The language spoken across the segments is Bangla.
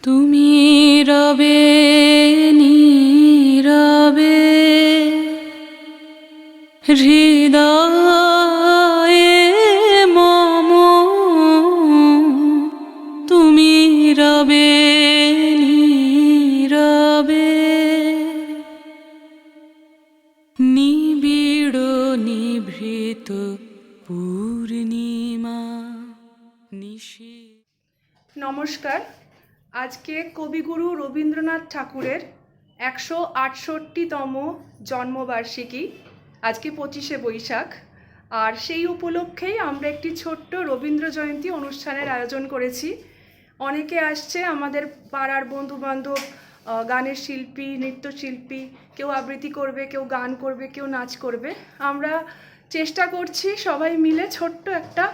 তুমি রবে নীরবে হৃদয়ে মম, তুমি রবে নীরবে নিবিড় নিভৃত পূর্ণিমা নিশি। নমস্কার। আজকে কবিগুরু রবীন্দ্রনাথ ঠাকুরের 168তম জন্মবার্ষিকী, আজকে 25শে বৈশাখ। আর সেই উপলক্ষেই আমরা একটি ছোট্ট রবীন্দ্র জয়ন্তী অনুষ্ঠানের আয়োজন করেছি। অনেকে আসছে, আমাদের পাড়ার বন্ধুবান্ধব, গানের শিল্পী, নৃত্যশিল্পী, কেউ আবৃত্তি করবে, কেউ গান করবে, কেউ নাচ করবে। আমরা চেষ্টা করছি সবাই মিলে ছোট্ট একটা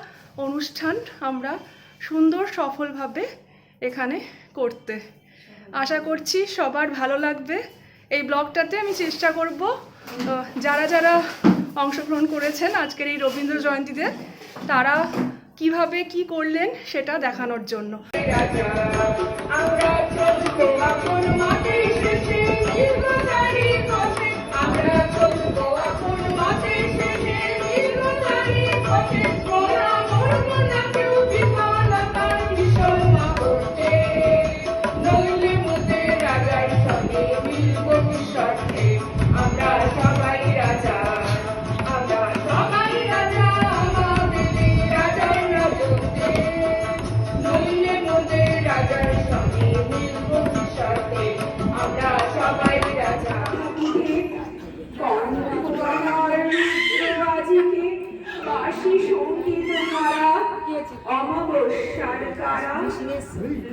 অনুষ্ঠান আমরা সুন্দর সফলভাবে এখানে করতে। আশা করছি সবার ভালো লাগবে। এই ব্লগটাতে আমি চেষ্টা করব যারা যারা অংশগ্রহণ করেছেন আজকের এই রবীন্দ্র জয়ন্তীতে তারা কিভাবে কি করলেন সেটা দেখানোর জন্য।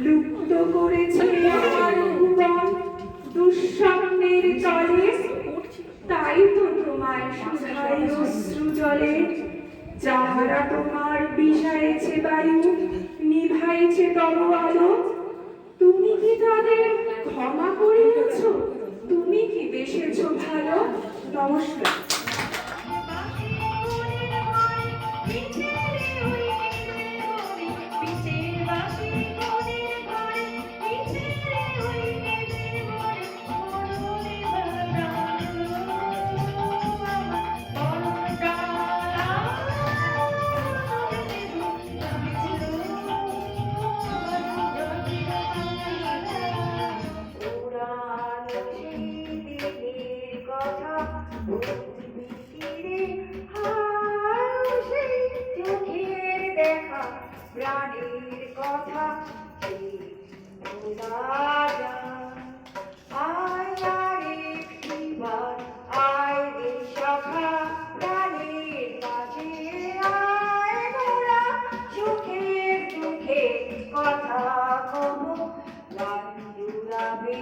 লুপ্ত করেছে দুঃস্বপ্নের কালে, তাই তো তোমায় শুধাই অশ্রু জলে। যাহারা তোমার বিষাইছে বায়ু, নিভাইছে তব আলো, তুমি কি তাদের ক্ষমা করিয়াছ? তুমি কি বেসেছ ভালো? নমস্কার। প্রাণের কথা চোখের মুখে কথা কব লাঞ্জুরাবে।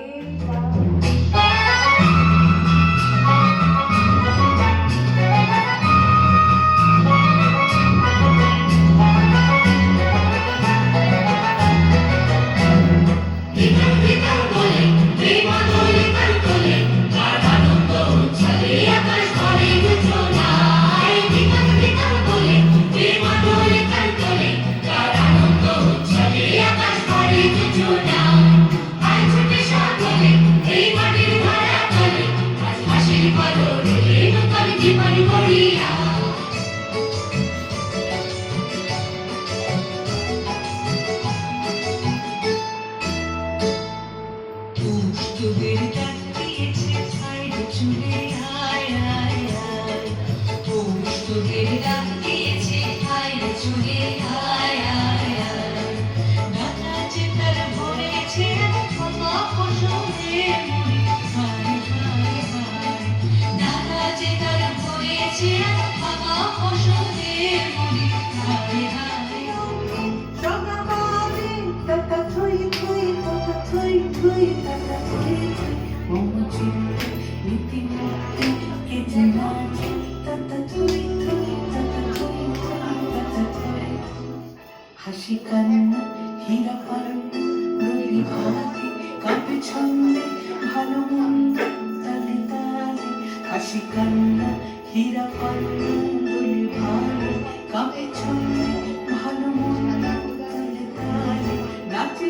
হাসি কান্না হীরা পারণ্য রবি ভাতে কাপে ছন্দে ভালো মন্দ তালে তালে। হাসি কান্না হীরা পারণ্য রবি ভাতে কাপে ছন্দে ভালো মন্দ তালে তালে। নাচে